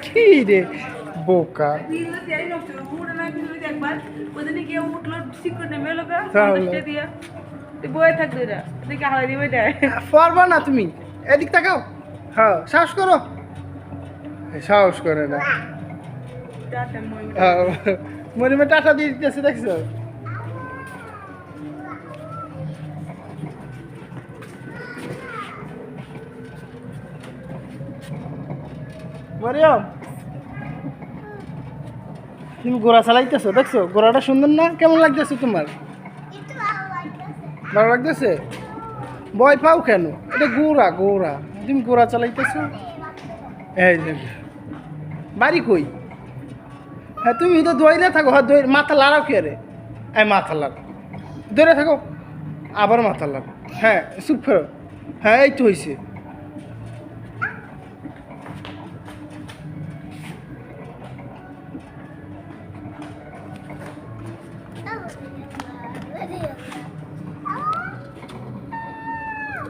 কি রে বোকা পারবা না তুমি এদিক তাকাও হ্যাঁ সাহস করো সাহস করে না মরিমে টাটা দিয়ে দিতেছে দেখছো মরিয়ম তুমি ঘোড়া চালাইতেছো দেখছো ঘোড়াটা সুন্দর না কেমন লাগতেছে তোমার ভালো লাগতেছে ভয় পাও কেন এটা ঘোড়া ঘোড়া তুমি ঘোড়া চালাইতেছো এই যে বাড়ি কই হ্যাঁ তুমি তো দইলে থাকো হ্যাঁ দই মাথা লাড়াও কে রে এই মাথা লাড়াও দৌড়ে থাকো আবার মাথা লাড়াও হ্যাঁ চুপ ফেরো হ্যাঁ এই তো হয়েছে Oh,